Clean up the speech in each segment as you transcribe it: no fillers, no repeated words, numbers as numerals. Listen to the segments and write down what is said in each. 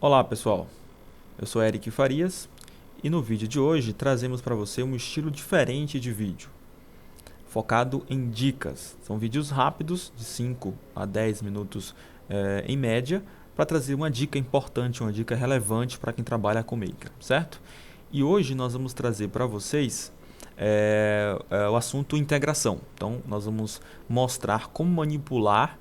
Olá pessoal, eu sou Eric Farias e no vídeo de hoje trazemos para você um estilo diferente de vídeo, focado em dicas. São vídeos rápidos, de 5 a 10 minutos em média, para trazer uma dica importante, uma dica relevante para quem trabalha com Maker, certo? E hoje nós vamos trazer para vocês o assunto integração. Então nós vamos mostrar como manipular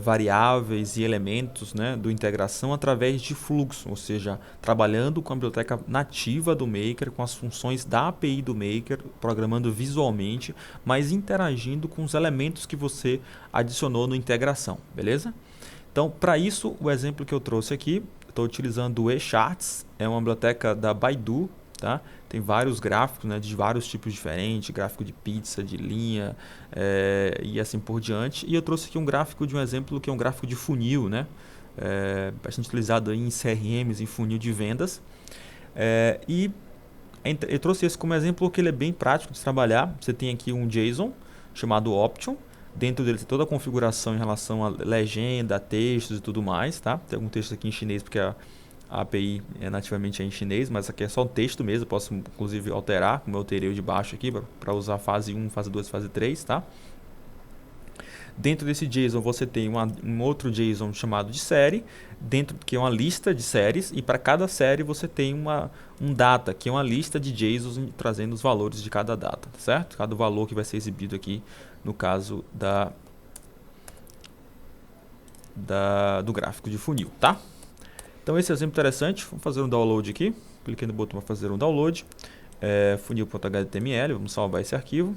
variáveis e elementos, né, do integração através de fluxo, ou seja, trabalhando com a biblioteca nativa do Maker, com as funções da API do Maker, programando visualmente, mas interagindo com os elementos que você adicionou no integração, beleza? Então, para isso, o exemplo que eu trouxe aqui, estou utilizando o eCharts, é uma biblioteca da Baidu, tá? Tem vários gráficos, né, de vários tipos diferentes, gráfico de pizza, de linha e assim por diante. E eu trouxe aqui um gráfico de um exemplo que é um gráfico de funil, né? Bastante utilizado aí em CRMs, em funil de vendas. E eu trouxe esse como exemplo porque ele é bem prático de trabalhar. Você tem aqui um JSON chamado Option. Dentro dele tem toda a configuração em relação a legenda, textos e tudo mais, tá? Tem algum texto aqui em chinês porque a API nativamente é em chinês, mas aqui é só um texto mesmo. Eu posso inclusive alterar, como eu alterei o de baixo aqui, para usar fase 1, fase 2, fase 3, tá? Dentro desse JSON você tem um outro JSON chamado de série, dentro que é uma lista de séries, e para cada série você tem um data, que é uma lista de JSONs trazendo os valores de cada data, certo? Cada valor que vai ser exibido aqui no caso do gráfico de funil, tá? Então esse é um exemplo interessante. Vamos fazer um download aqui. Cliquei no botão para fazer um download. Funil.html, vamos salvar esse arquivo.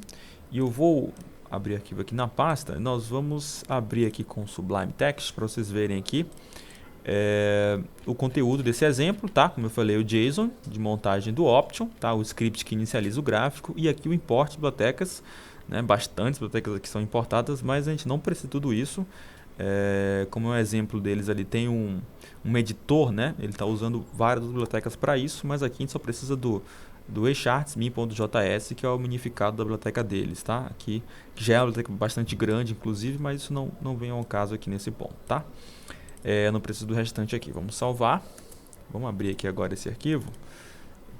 E eu vou abrir arquivo aqui na pasta. Nós vamos abrir aqui com Sublime Text para vocês verem aqui o conteúdo desse exemplo, tá? Como eu falei, o JSON de montagem do Option, tá? O script que inicializa o gráfico e aqui o import de bibliotecas, né? Bastantes bibliotecas aqui são importadas, mas a gente não precisa de tudo isso. Como é um exemplo deles ali, tem um editor, né? Ele está usando várias bibliotecas para isso, mas aqui a gente só precisa do eCharts min.js, que é o minificado da biblioteca deles, tá? Aqui, que já é uma biblioteca bastante grande, inclusive, mas isso não vem ao caso aqui nesse ponto, tá? Eu não preciso do restante aqui. Vamos salvar. Vamos abrir aqui agora esse arquivo,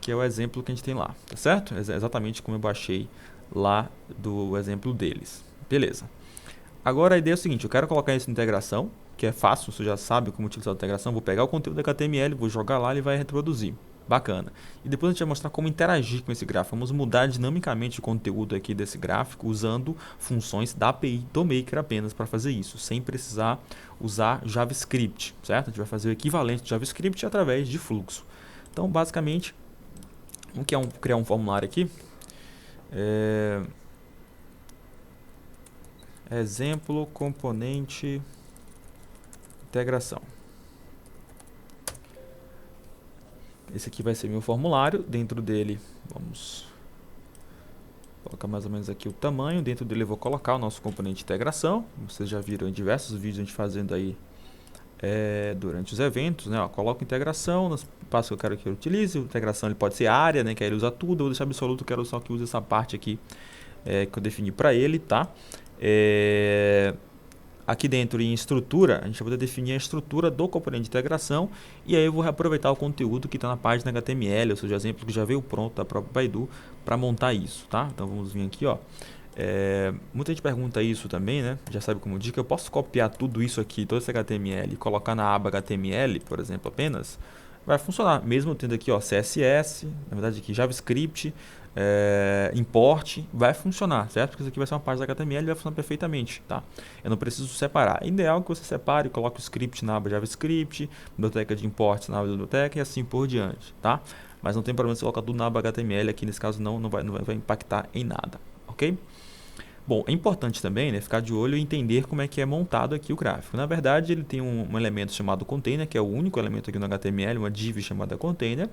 que é o exemplo que a gente tem lá, tá certo? Exatamente como eu baixei lá do exemplo deles. Beleza. Agora a ideia é o seguinte, eu quero colocar isso em integração, que é fácil, você já sabe como utilizar a integração. Vou pegar o conteúdo da HTML, vou jogar lá e ele vai reproduzir. Bacana. E depois a gente vai mostrar como interagir com esse gráfico. Vamos mudar dinamicamente o conteúdo aqui desse gráfico usando funções da API do Maker apenas para fazer isso, sem precisar usar JavaScript, certo? A gente vai fazer o equivalente de JavaScript através de fluxo. Então, basicamente, o que é criar um formulário aqui? Exemplo, componente, integração. Esse aqui vai ser meu formulário. Dentro dele, vamos colocar mais ou menos aqui o tamanho. Dentro dele eu vou colocar o nosso componente de integração. Vocês já viram em diversos vídeos a gente fazendo aí durante os eventos, né? Ó, coloco integração, nos passos que eu quero que ele utilize. A integração ele pode ser área, né? Que aí ele usa tudo. Eu vou deixar absoluto, eu quero só que use essa parte aqui que eu defini para ele, tá? Aqui dentro em estrutura, a gente vai poder definir a estrutura do componente de integração e aí eu vou reaproveitar o conteúdo que está na página HTML, ou seja, exemplo que já veio pronto da própria Baidu para montar isso, tá? Então vamos vir aqui, ó. Muita gente pergunta isso também, né? Já sabe como dica, eu posso copiar tudo isso aqui, todo esse HTML e colocar na aba HTML, por exemplo, apenas? Vai funcionar, mesmo tendo aqui, ó, CSS, na verdade aqui JavaScript, import, vai funcionar, certo? Porque isso aqui vai ser uma parte da HTML e vai funcionar perfeitamente, tá? Eu não preciso separar. É ideal que você separe, coloque o script na aba JavaScript, biblioteca de imports na aba biblioteca e assim por diante, tá? Mas não tem problema você colocar tudo na aba HTML, aqui nesse caso não vai impactar em nada, ok? Bom, é importante também, né, ficar de olho e entender como é que é montado aqui o gráfico. Na verdade, ele tem um elemento chamado container, que é o único elemento aqui no HTML, uma div chamada container,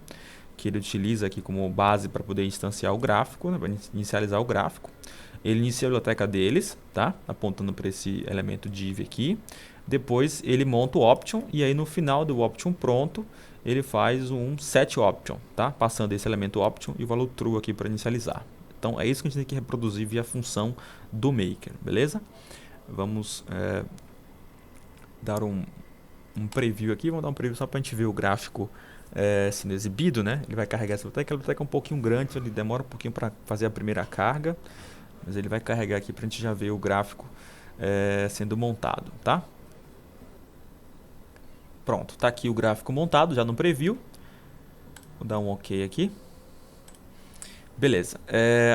que ele utiliza aqui como base para poder instanciar o gráfico, né, para inicializar o gráfico. Ele inicia a biblioteca deles, tá? Apontando para esse elemento div aqui. Depois ele monta o option e aí no final do option pronto, ele faz um set option, tá? Passando esse elemento option e o valor true aqui para inicializar. Então é isso que a gente tem que reproduzir via função do Maker, beleza? Vamos dar um um preview aqui, vamos dar um preview só para a gente ver o gráfico sendo exibido, né? Ele vai carregar essa biblioteca, a biblioteca é um pouquinho grande, então ele demora um pouquinho para fazer a primeira carga, mas ele vai carregar aqui para a gente já ver o gráfico sendo montado, tá? Pronto, tá aqui o gráfico montado já no preview. Vou dar um OK aqui. Beleza.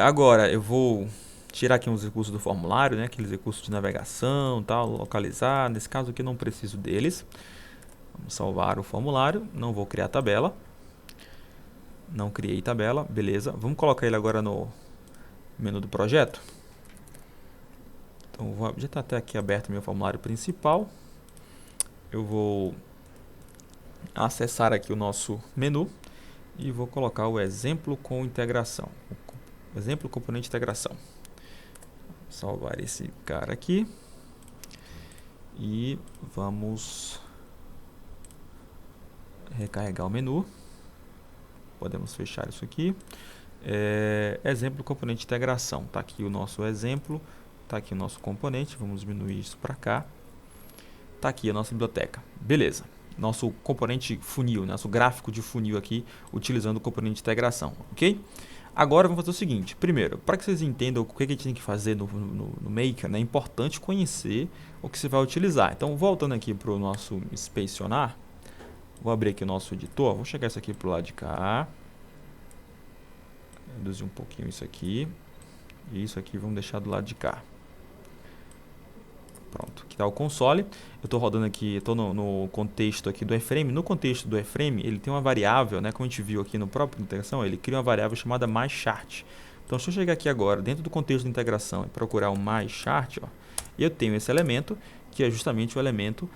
Agora eu vou tirar aqui uns recursos do formulário, né? Aqueles recursos de navegação, tal, localizar. Nesse caso aqui eu não preciso deles. Vamos salvar o formulário. Não vou criar tabela. Não criei tabela. Beleza. Vamos colocar ele agora no menu do projeto. Então já está até aqui aberto meu formulário principal. Eu vou acessar aqui o nosso menu e vou colocar o exemplo com integração. O exemplo componente integração. Salvar esse cara aqui e vamos recarregar o menu. Podemos fechar isso aqui. Exemplo componente integração. Tá aqui o nosso exemplo, tá aqui o nosso componente. Vamos diminuir isso para cá. Tá aqui a nossa biblioteca. Beleza. Nosso componente funil, nosso gráfico de funil aqui, utilizando o componente de integração, ok? Agora vamos fazer o seguinte, primeiro, para que vocês entendam o que a gente tem que fazer no Maker, né, é importante conhecer o que você vai utilizar. Então, voltando aqui para o nosso inspecionar, vou abrir aqui o nosso editor, vou chegar isso aqui para o lado de cá, reduzir um pouquinho isso aqui, e isso aqui vamos deixar do lado de cá. Pronto, aqui está o console. Eu estou rodando aqui, estou no contexto aqui do iframe. No contexto do iframe, ele tem uma variável, né? Como a gente viu aqui no próprio integração, ele cria uma variável chamada myChart. Então, se eu chegar aqui agora, dentro do contexto de integração, e procurar o myChart, ó, eu tenho esse elemento, que é justamente o elemento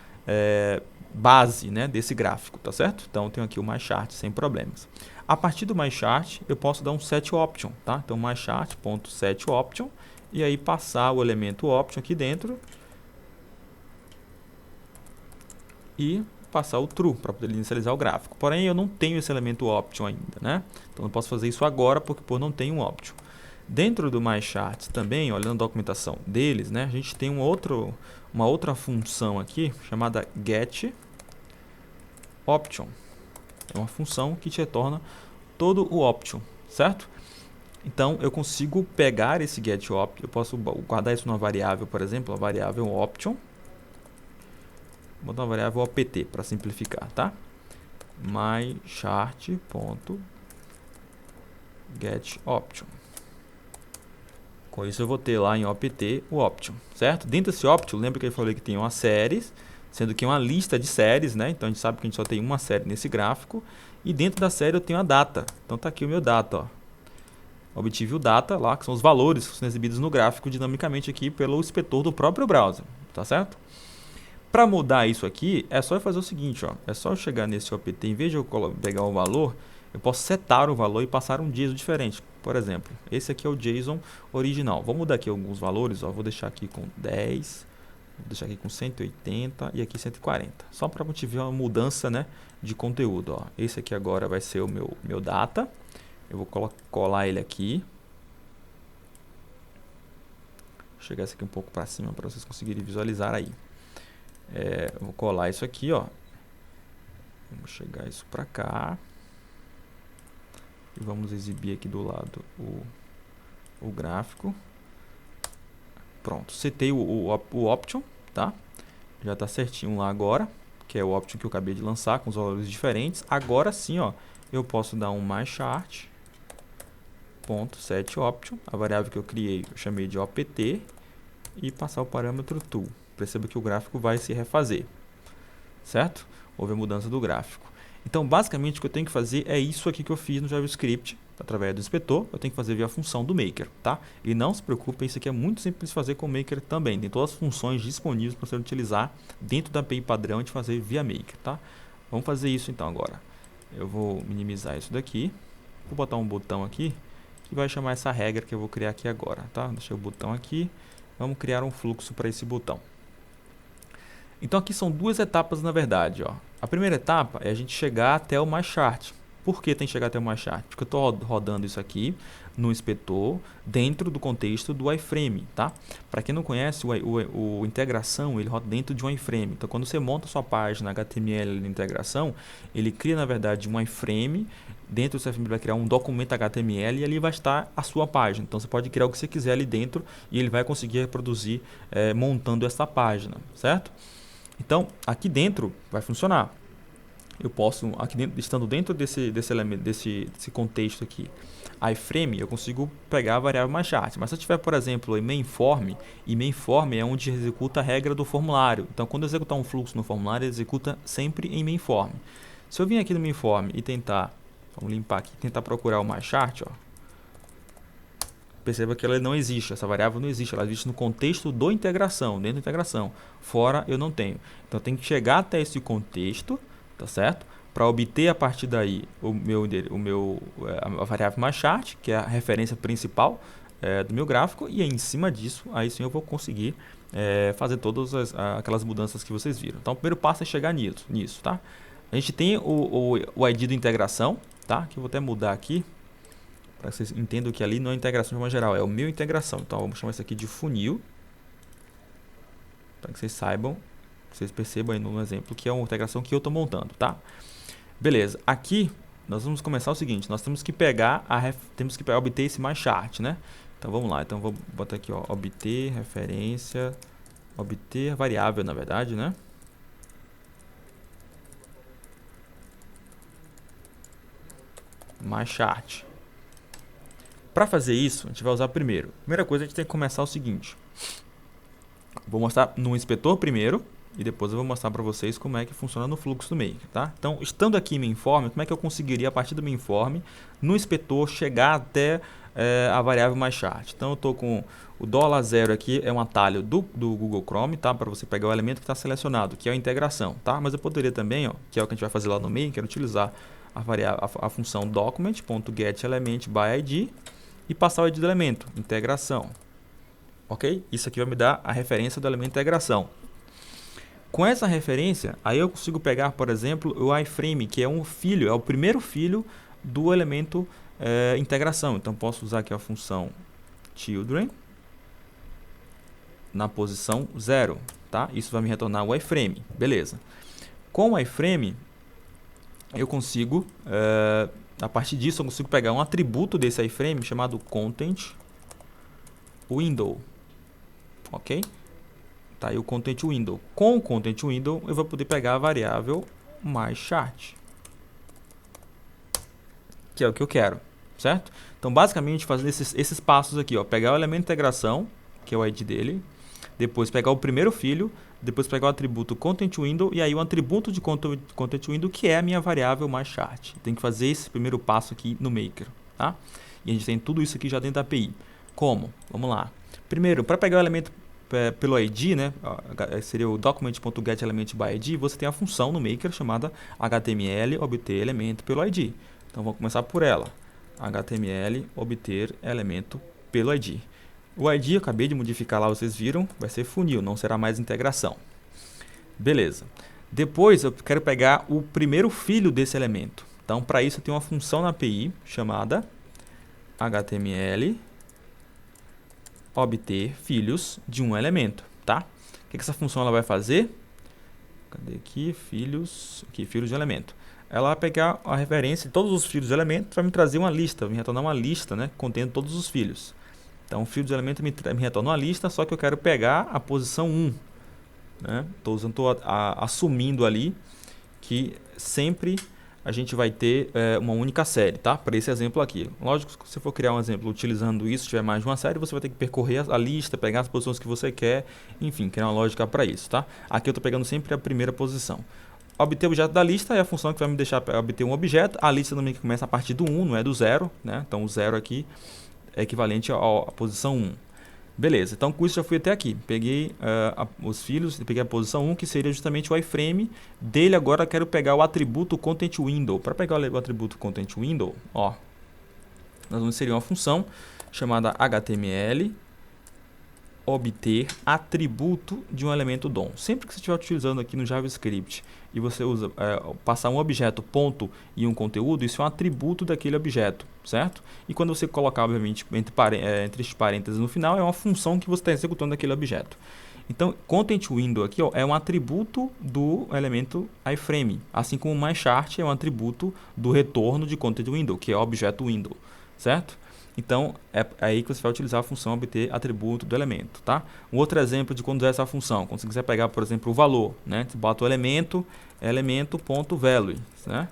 base, né, desse gráfico, tá certo? Então, eu tenho aqui o myChart sem problemas. A partir do myChart, eu posso dar um setOption, tá? Então, myChart.setOption, e aí passar o elemento option aqui dentro, e passar o true para poder inicializar o gráfico. Porém, eu não tenho esse elemento option ainda, né? Então, eu posso fazer isso agora porque não tenho um option. Dentro do myChart também, olhando a documentação deles, né? A gente tem uma outra função aqui chamada getOption. É uma função que te retorna todo o option, certo? Então, eu consigo pegar esse getOption, eu posso guardar isso numa variável, por exemplo, a variável option. Vou botar uma variável opt para simplificar, tá? myChart.getOption. Com isso eu vou ter lá em opt o option, certo? Dentro desse option, lembra que eu falei que tem uma série, sendo que é uma lista de séries, né? Então a gente sabe que a gente só tem uma série nesse gráfico. E dentro da série eu tenho a data. Então tá aqui o meu data, ó. Obtive o data lá, que são os valores que são exibidos no gráfico dinamicamente aqui pelo inspetor do próprio browser, tá certo? Para mudar isso aqui, é só eu fazer o seguinte, ó. É só eu chegar nesse opt, em vez de eu pegar o valor, eu posso setar o valor e passar um JSON diferente. Por exemplo, esse aqui é o JSON original. Vou mudar aqui alguns valores, ó. Vou deixar aqui com 10, vou deixar aqui com 180 e aqui 140. Só para motivar uma mudança, né, de conteúdo, ó. Esse aqui agora vai ser o meu data. Eu vou colar ele aqui. Vou chegar esse aqui um pouco para cima para vocês conseguirem visualizar aí. Eu vou colar isso aqui, ó. Vamos chegar isso para cá. E vamos exibir aqui do lado o gráfico. Pronto, setei o option, tá? Já está certinho lá agora, que é o option que eu acabei de lançar com os valores diferentes. Agora sim, ó, eu posso dar um myChart.setOption, a variável que eu criei, eu chamei de opt, e passar o parâmetro to. Perceba que o gráfico vai se refazer, certo? Houve a mudança do gráfico. Então, basicamente, o que eu tenho que fazer é isso aqui que eu fiz no JavaScript, através do inspetor. Eu tenho que fazer via função do Maker, tá? E não se preocupe, isso aqui é muito simples de fazer com o Maker também. Tem todas as funções disponíveis para você utilizar dentro da API padrão de fazer via Maker, tá? Vamos fazer isso então agora. Eu vou minimizar isso daqui. Vou botar um botão aqui que vai chamar essa regra que eu vou criar aqui agora, tá? Deixei o botão aqui. Vamos criar um fluxo para esse botão. Então aqui são duas etapas na verdade, ó. A primeira etapa é a gente chegar até o myChart. Por que tem que chegar até o myChart? Porque eu estou rodando isso aqui no inspetor dentro do contexto do iframe, tá? Para quem não conhece, o integração ele roda dentro de um iframe. Então, quando você monta a sua página HTML de integração, ele cria, na verdade, um iframe. Dentro do seu iframe ele vai criar um documento HTML e ali vai estar a sua página. Então, você pode criar o que você quiser ali dentro e ele vai conseguir reproduzir montando essa página, certo? Então, aqui dentro vai funcionar. Eu posso, aqui dentro, estando dentro desse elemento, desse contexto aqui, iframe, eu consigo pegar a variável myChart. Mas se eu tiver, por exemplo, em mainForm, e mainForm é onde executa a regra do formulário. Então, quando eu executar um fluxo no formulário, ele executa sempre em mainForm. Se eu vir aqui no mainForm e tentar, vamos limpar aqui, tentar procurar o myChart, ó, perceba que ela não existe, essa variável não existe, ela existe no contexto do integração, dentro da integração. Fora eu não tenho. Então, eu tenho que chegar até esse contexto, tá certo? Para obter a partir daí a variável myChart, que é a referência principal do meu gráfico, e aí, em cima disso, aí sim eu vou conseguir fazer todas aquelas mudanças que vocês viram. Então, o primeiro passo é chegar nisso, tá? A gente tem o ID do integração, tá? Que eu vou até mudar aqui, para que vocês entendam que ali não é integração de forma geral, é o meu integração. Então, vamos chamar isso aqui de funil, para que vocês saibam, vocês percebam aí no exemplo que é uma integração que eu estou montando, tá? Beleza, aqui nós vamos começar o seguinte, nós temos que pegar obter esse myChart, né? Então vamos lá, então vou botar aqui, ó, obter referência, obter variável, na verdade, né? myChart. Para fazer isso, a gente vai usar primeiro. Primeira coisa, a gente tem que começar o seguinte. Vou mostrar no inspetor primeiro, e depois eu vou mostrar para vocês como é que funciona no fluxo do Maker, tá? Então, estando aqui em mainForm, como é que eu conseguiria, a partir do mainForm, no inspetor, chegar até a variável myChart? Então, eu estou com o $0 aqui, é um atalho do Google Chrome, tá? Para você pegar o elemento que está selecionado, que é a integração, tá? Mas eu poderia também, ó, que é o que a gente vai fazer lá no Maker, utilizar a função document.getElementById e passar o ID do elemento, integração. Ok? Isso aqui vai me dar a referência do elemento integração. Com essa referência, aí eu consigo pegar, por exemplo, o iframe, que é um filho, é o primeiro filho do elemento integração. Então, posso usar aqui a função children na posição 0, tá? Isso vai me retornar o iframe, beleza. Com o iframe, eu consigo, a partir disso, eu consigo pegar um atributo desse iframe chamado content window, ok? Tá aí o content window. Com o content window, eu vou poder pegar a variável myChart, que é o que eu quero, certo? Então, basicamente, fazer esses passos aqui, ó, pegar o elemento integração, que é o ID dele, depois pegar o primeiro filho, depois pegar o atributo content window e aí o atributo de content window, que é a minha variável myChart. Tem que fazer esse primeiro passo aqui no Maker, tá? E a gente tem tudo isso aqui já dentro da API. Como? Vamos lá. Primeiro, para pegar o elemento pelo ID, né, seria o document.getElementById, você tem a função no Maker chamada HTML obter elemento pelo ID. Então, vamos começar por ela. HTML obter elemento pelo ID. O ID eu acabei de modificar lá, vocês viram, vai ser funil, não será mais integração. Beleza. Depois, eu quero pegar o primeiro filho desse elemento. Então, para isso, eu tenho uma função na API chamada HTML obter filhos de um elemento, tá? O que essa função ela vai fazer? Cadê aqui? Filhos de elemento. Ela vai pegar a referência de todos os filhos de elemento para me trazer uma lista, me retornar uma lista, né, contendo todos os filhos. Então, o filho de elemento me retorna uma lista, só que eu quero pegar a posição 1. Né? Estou assumindo ali que sempre a gente vai ter uma única série, tá? Para esse exemplo aqui. Lógico que se você for criar um exemplo utilizando isso, se tiver mais de uma série, você vai ter que percorrer a lista, pegar as posições que você quer, enfim, criar uma lógica para isso, tá? Aqui eu estou pegando sempre a primeira posição. Obter o objeto da lista é a função que vai me deixar obter um objeto. A lista também começa a partir do 1, não é do 0, né? Então, o 0 aqui é equivalente à posição 1. Beleza, então com isso já fui até aqui. Peguei os filhos, peguei a posição 1, que seria justamente o iframe dele. Agora eu quero pegar o atributo content window. Para pegar o atributo content window, ó, nós vamos inserir uma função chamada HTML obter atributo de um elemento DOM. Sempre que você estiver utilizando aqui no JavaScript e você usa passar um objeto ponto e um conteúdo, isso é um atributo daquele objeto, certo? E quando você colocar, obviamente, entre parênteses no final, é uma função que você está executando daquele objeto. Então, content window aqui é um atributo do elemento iframe, assim como myChart é um atributo do retorno de content window, que é o objeto window, certo? Então, é aí que você vai utilizar a função obter atributo do elemento, tá? Um outro exemplo de quando usar essa função, quando você quiser pegar, por exemplo, o valor, né? Você bota o elemento.value, né?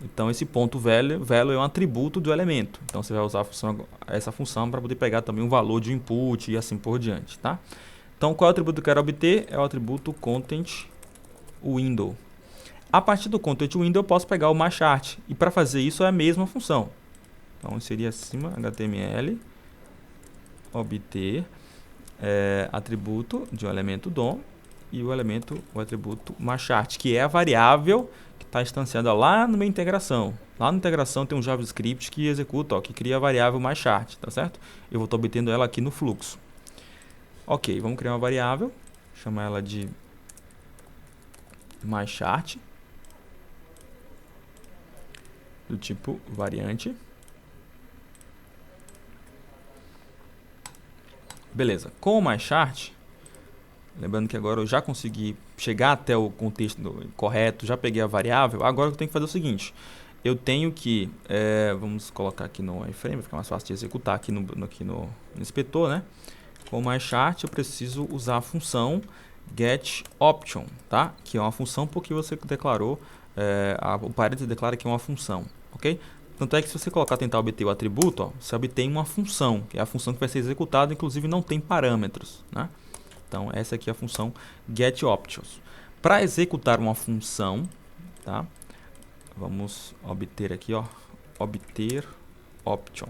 Então, esse ponto value é um atributo do elemento. Então, você vai usar essa função para poder pegar também um valor de input e assim por diante, tá? Então, qual é o atributo que eu quero obter? É o atributo content window. A partir do content window, eu posso pegar o myChart. E para fazer isso, é a mesma função. Então, inserir acima, HTML, obter atributo de um elemento DOM e o atributo myChart, que é a variável que está instanciada lá na minha integração. Lá na integração tem um JavaScript que executa, que cria a variável myChart, tá certo? Eu vou estar obtendo ela aqui no fluxo. Ok, vamos criar uma variável, chamar ela de myChart, do tipo variante. Beleza, com o myChart, lembrando que agora eu já consegui chegar até o contexto correto, já peguei a variável, agora eu tenho que fazer o seguinte, eu tenho que, vamos colocar aqui no iframe, vai ficar mais fácil de executar aqui no inspetor, né? Com o myChart eu preciso usar a função getOption, tá? Que é uma função porque você declarou, o parênteses declara que é uma função, ok? Tanto é que se você tentar obter o atributo, você obtém uma função, que é a função que vai ser executada, inclusive não tem parâmetros, né? Então essa aqui é a função getOptions. Para executar uma função, tá? Vamos obter aqui, obter option.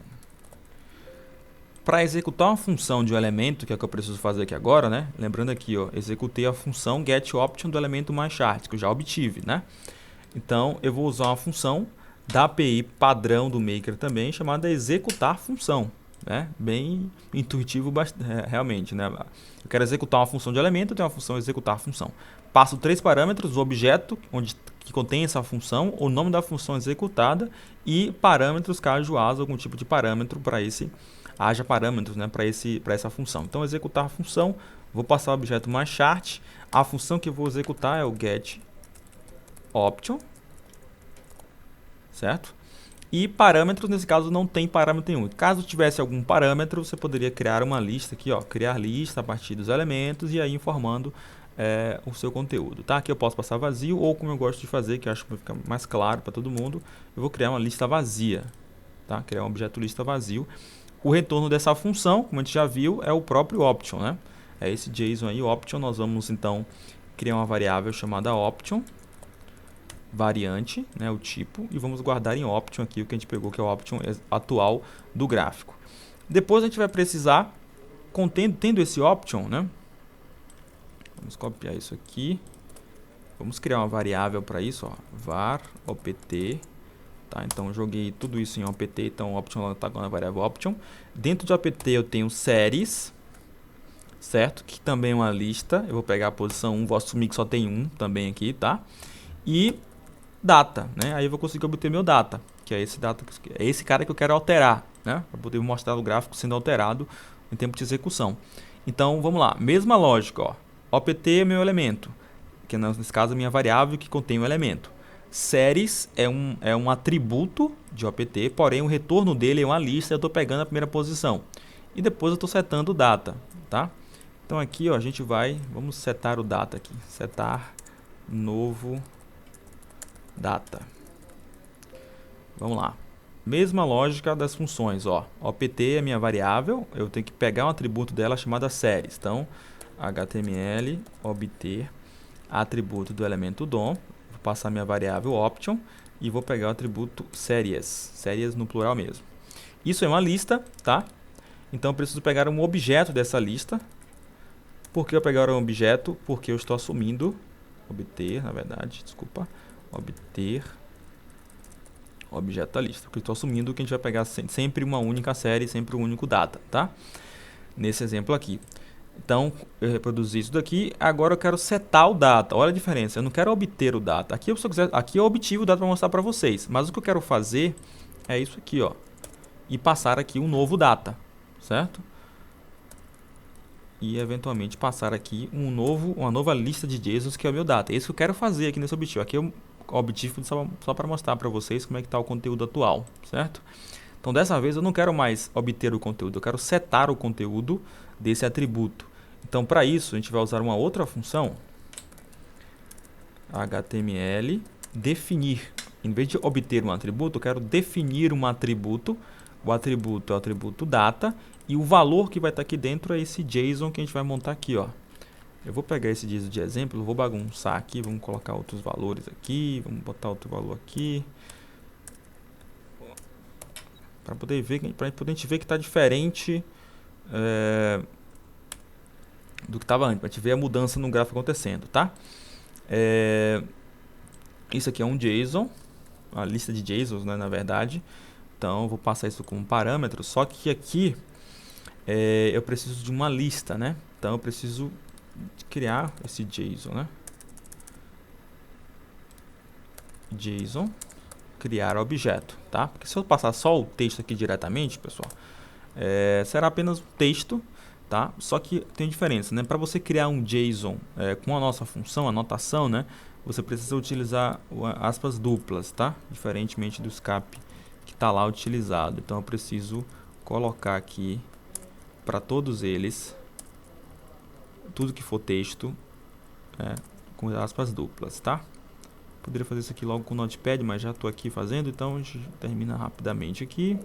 Para executar uma função de um elemento, que é o que eu preciso fazer aqui agora, né? Lembrando aqui, executei a função getOption do elemento myChart, que eu já obtive, né? Então, eu vou usar uma função da API padrão do Maker também, chamada executar função, né? Bem intuitivo realmente, né? Eu quero executar uma função de elemento, eu tenho uma função executar função. Passo 3 parâmetros, o objeto que contém essa função, o nome da função executada e parâmetros caso haja algum tipo de parâmetro haja parâmetros, né, para essa função. Então, executar a função, vou passar o objeto myChart, a função que eu vou executar é o getOption, certo? E parâmetros, nesse caso, não tem parâmetro nenhum. Caso tivesse algum parâmetro, você poderia criar uma lista aqui, criar lista a partir dos elementos e aí informando o seu conteúdo, tá? Aqui eu posso passar vazio ou como eu gosto de fazer, que eu acho que vai ficar mais claro para todo mundo, eu vou criar uma lista vazia, tá? Criar um objeto lista vazio. O retorno dessa função, como a gente já viu, é o próprio option, né? É esse JSON aí, option. Nós vamos então criar uma variável chamada option, variante, né, o tipo, e vamos guardar em option aqui o que a gente pegou, que é o option atual do gráfico. Depois a gente vai precisar, tendo esse option, né? Vamos copiar isso aqui. Vamos criar uma variável para isso, var opt. Tá, então eu joguei tudo isso em opt, então option está com a variável option. Dentro de opt eu tenho series, certo? Que também é uma lista. Eu vou pegar a posição 1, vou assumir que só tem 1 também aqui, tá? E data, né? Aí eu vou conseguir obter meu data, que é esse cara que eu quero alterar, né? Para poder mostrar o gráfico sendo alterado em tempo de execução. Então vamos lá, mesma lógica, opt é meu elemento, que nesse caso é a minha variável que contém o elemento. Series é um atributo de opt, porém o retorno dele é uma lista, eu estou pegando a primeira posição. E depois eu estou setando o data, tá? Então aqui, a gente vamos setar o data aqui, setar novo data. Vamos lá. Mesma lógica das funções, opt é minha variável, eu tenho que pegar um atributo dela chamada series. Então, HTML obter atributo do elemento DOM, vou passar minha variável option e vou pegar o atributo series no plural mesmo. Isso é uma lista, tá? Então eu preciso pegar um objeto dessa lista. Por que eu pegar um objeto? Porque eu estou assumindo obter objeto da lista, porque eu estou assumindo que a gente vai pegar sempre uma única série, sempre um único data, tá? Nesse exemplo aqui. Então, eu reproduzi isso daqui. Agora eu quero setar o data. Olha a diferença. Eu não quero obter o data. Aqui, se eu quiser, aqui eu obtive o data para mostrar para vocês. Mas o que eu quero fazer é isso aqui, ó. E passar aqui um novo data, certo? E eventualmente passar aqui uma nova lista de JSONs que é o meu data. É isso que eu quero fazer aqui nesse objetivo. Aqui eu obtive só para mostrar para vocês como é que está o conteúdo atual, certo? Então dessa vez eu não quero mais obter o conteúdo, eu quero setar o conteúdo desse atributo. Então para isso a gente vai usar uma outra função, HTML, definir. Em vez de obter um atributo, eu quero definir um atributo. O atributo é o atributo data e o valor que vai estar aqui dentro é esse JSON que a gente vai montar aqui, ó. Eu vou pegar esse JSON de exemplo, vou bagunçar aqui, vamos colocar outros valores aqui, vamos botar outro valor aqui. Para poder ver, para poder a gente ver que está diferente do que estava antes, para a gente ver a mudança no gráfico acontecendo, tá? Isso aqui é um JSON, a lista de JSONs, né, na verdade. Então eu vou passar isso como parâmetro, só que aqui eu preciso de uma lista, né? Então eu preciso criar esse JSON, né? JSON, criar objeto, tá? Porque se eu passar só o texto aqui diretamente, pessoal, será apenas um texto, tá? Só que tem diferença, né? Para você criar um JSON com a nossa função, a notação, né? Você precisa utilizar aspas duplas, tá? Diferentemente do escape que está lá utilizado. Então eu preciso colocar aqui para todos eles, tudo que for texto, com aspas duplas, tá? Poderia fazer isso aqui logo com o Notepad, mas já estou aqui fazendo, então a gente termina rapidamente aqui.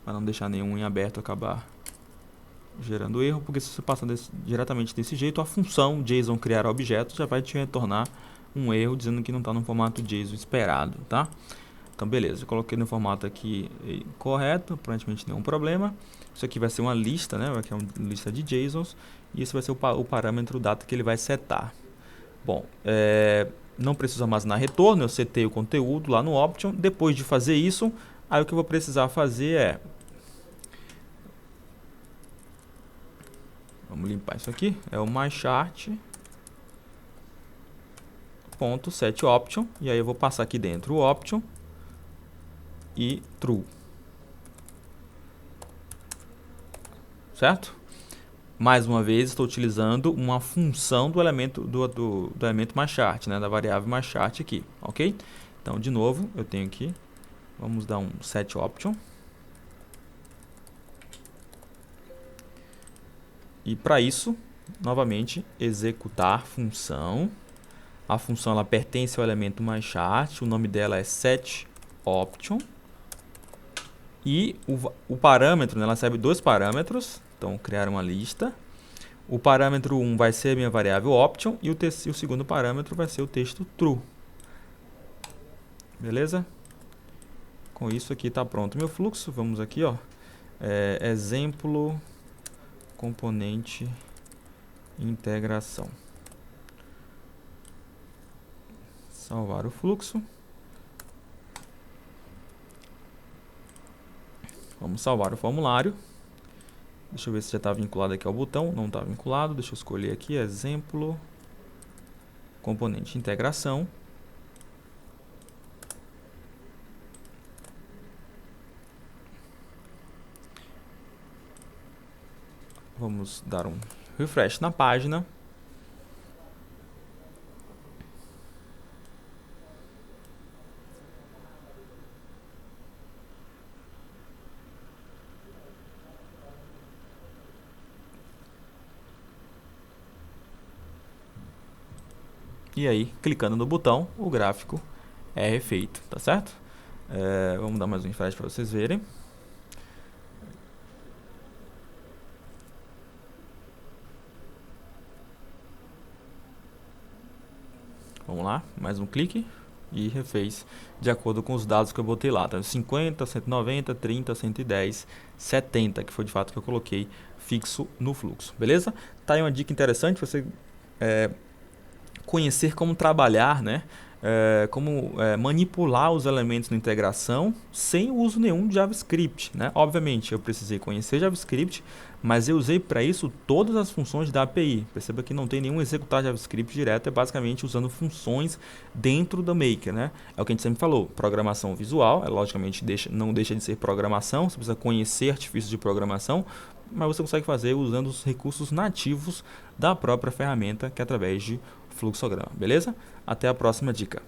Para não deixar nenhum em aberto acabar gerando erro, porque se você passar diretamente desse jeito, a função JSON criar objeto já vai te retornar um erro dizendo que não está no formato JSON esperado, tá? Então beleza, eu coloquei no formato aqui correto, aparentemente nenhum problema. Isso aqui vai ser uma lista, né? Aqui é uma lista de JSONs e esse vai ser o parâmetro data que ele vai setar. Bom, não preciso armazenar retorno, eu setei o conteúdo lá no option. Depois de fazer isso, aí o que eu vou precisar fazer vamos limpar isso aqui, é o myChart.setOption, e aí eu vou passar aqui dentro o option e true, certo? Mais uma vez estou utilizando uma função do elemento do elemento myChart, né, da variável myChart aqui, ok? Então de novo eu tenho aqui, vamos dar um setOption. E para isso, novamente, executar função. A função ela pertence ao elemento myChart, o nome dela é setOption. E o parâmetro, né, ela recebe dois parâmetros, então criar uma lista. O parâmetro 1 vai ser a minha variável option e o segundo parâmetro vai ser o texto true. Beleza? Com isso aqui está pronto o meu fluxo. Vamos aqui, ó, exemplo componente integração. Salvar o fluxo. Vamos salvar o formulário. Deixa eu ver se já está vinculado aqui ao botão. Não está vinculado. Deixa eu escolher aqui exemplo componente integração. Vamos dar um refresh na página. E aí, clicando no botão, o gráfico é refeito, tá certo? Vamos dar mais um refresh para vocês verem. Vamos lá, mais um clique e refez de acordo com os dados que eu botei lá. Tá? 50, 190, 30, 110, 70, que foi de fato que eu coloquei fixo no fluxo, beleza? Tá aí uma dica interessante, você conhecer como trabalhar, né? Como manipular os elementos na integração sem o uso nenhum de JavaScript, né? Obviamente, eu precisei conhecer JavaScript, mas eu usei para isso todas as funções da API. Perceba que não tem nenhum executar JavaScript direto, é basicamente usando funções dentro do Maker, né? É o que a gente sempre falou, programação visual, logicamente não deixa de ser programação, você precisa conhecer artifícios de programação, mas você consegue fazer usando os recursos nativos da própria ferramenta, que é através de fluxograma, beleza? Até a próxima dica.